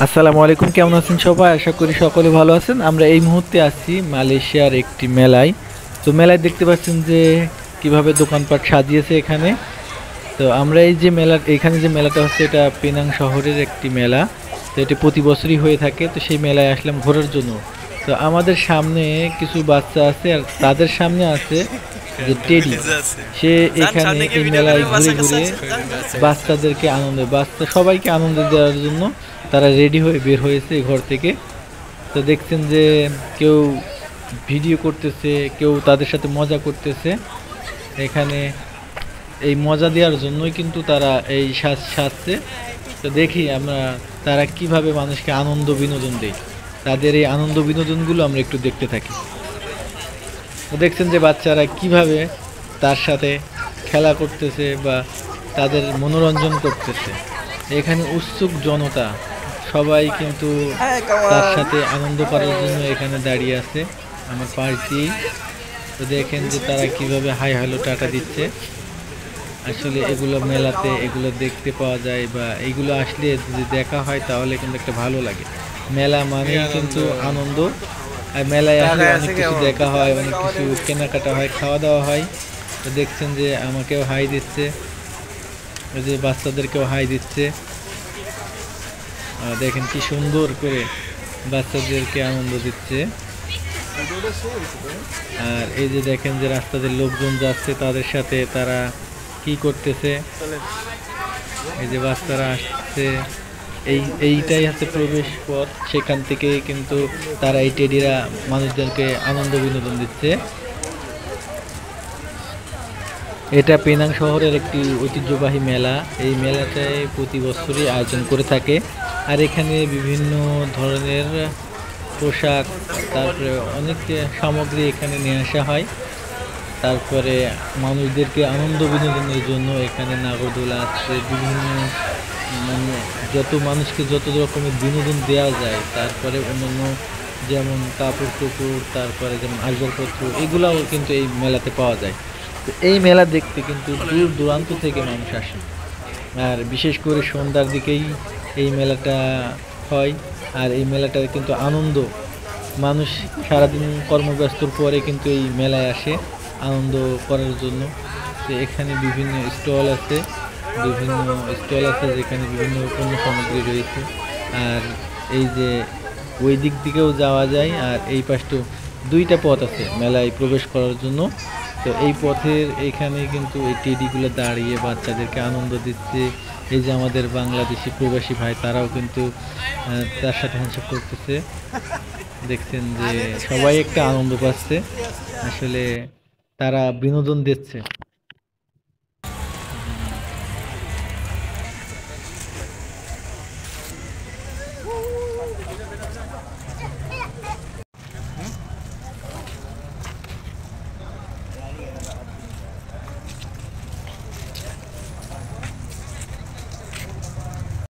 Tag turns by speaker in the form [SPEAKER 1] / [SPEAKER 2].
[SPEAKER 1] আসসালামু আলাইকুম, কেমন আছেন সবাই? আশা করি সকলে ভালো আছেন। আমরা এই মুহূর্তে আছি মালয়েশিয়ার একটি মেলায়। তো মেলায় দেখতে পাচ্ছেন যে কিভাবে দোকানপাট সাজিয়েছে এখানে। তো আমরা এই যে এখানে যে মেলাটা হচ্ছে এটা পেনাং শহরের একটি মেলা। তো এটি প্রতি বছরই হয়ে থাকে। তো সেই মেলায় আসলাম ঘোরার জন্য। তো আমাদের সামনে কিছু বাচ্চা আছে আর তাদের সামনে আছে যে টেডি। সে এখানে এই মেলায় ঘুরে ঘুরে বাচ্চাদেরকে সবাইকে আনন্দ দেওয়ার জন্য তারা রেডি হয়ে বের হয়েছে ঘর থেকে। তো দেখছেন যে কেউ ভিডিও করতেছে, কেউ তাদের সাথে মজা করতেছে এখানে। এই মজা দেওয়ার জন্যই কিন্তু তারা এই সাজছে। তো দেখি আমরা তারা কিভাবে মানুষকে আনন্দ বিনোদন দেয়, তাদের এই আনন্দ বিনোদনগুলো আমরা একটু দেখতে থাকি। তো দেখছেন যে বাচ্চারা কিভাবে তার সাথে খেলা করতেছে বা তাদের মনোরঞ্জন করতেছে। এখানে উৎসুক জনতা সবাই কিন্তু তার সাথে আনন্দ করার জন্য এখানে দাঁড়িয়ে আছে আমার পাশ দিয়েই। তো দেখেন যে তারা কিভাবে হাই হ্যালো টাটা দিচ্ছে। আসলে এগুলো মেলাতে এগুলো দেখতে পাওয়া যায় বা এইগুলো আসলে যদি দেখা হয় তাহলে কিন্তু একটা ভালো লাগে। মেলা মানেই কিন্তু আনন্দ। আর মেলায় আসলে অনেক কিছু দেখা হয়, অনেক কিছু কেনাকাটা হয়, খাওয়া দাওয়া হয়। তো দেখছেন যে আমাকেও হাই দিচ্ছে, ওই যে বাচ্চাদেরকেও হাই দিচ্ছে। দেখেন কি সুন্দর করে বাচ্চাদেরকে আনন্দ দিচ্ছে। আর এই যে দেখেন যে রাস্তাতে লোকজন যাচ্ছে, তাদের সাথে তারা কি করতেছে। এই যে বাচ্চারা আসছে, এইটাই হচ্ছে প্রবেশ পথ। সেখান থেকে কিন্তু তারা এই টেডিরা মানুষদেরকে আনন্দ বিনোদন দিচ্ছে। এটা পেনাং শহরের একটি ঐতিহ্যবাহী মেলা। এই মেলাটায় প্রতি বছরই আয়োজন করে থাকে। আর এখানে বিভিন্ন ধরনের পোশাক, তারপরে অনেক সামগ্রী এখানে নিয়ে আসা হয়। তারপরে মানুষদেরকে আনন্দ বিনোদনের জন্য এখানে নাগরদোলা আছে, বিভিন্ন মানে যত মানুষকে যত রকমের বিনোদন দেওয়া যায়। তারপরে অন্যান্য যেমন কাপড় চোপড়, তারপরে যেমন আসবাবপত্র, এগুলাও কিন্তু এই মেলাতে পাওয়া যায়। তো এই মেলা দেখতে কিন্তু দূর দূরান্ত থেকে মানুষ আসে। আর বিশেষ করে সন্ধ্যার দিকেই এই মেলাটা হয়। আর এই মেলাটায় কিন্তু আনন্দ, মানুষ সারাদিন কর্মব্যস্তর পরে কিন্তু এই মেলায় আসে আনন্দ করার জন্য। তো এখানে বিভিন্ন স্টল আছে যেখানে বিভিন্ন পণ্য সামগ্রী রয়েছে। আর এই যে ওই দিক দিকেও যাওয়া যায়, আর এই পাশটাও দুইটা পথ আছে মেলায় প্রবেশ করার জন্য। তো এই পথের এখানে কিন্তু এই টেডিগুলো দাঁড়িয়ে বাচ্চাদেরকে আনন্দ দিচ্ছে। এই যে আমাদের বাংলাদেশি প্রবাসী ভাই, তারাও কিন্তু তার সাথে হ্যান্ডশেক করতেছে। দেখছেন যে সবাই একটা আনন্দ পাচ্ছে, আসলে তারা বিনোদন দিচ্ছে।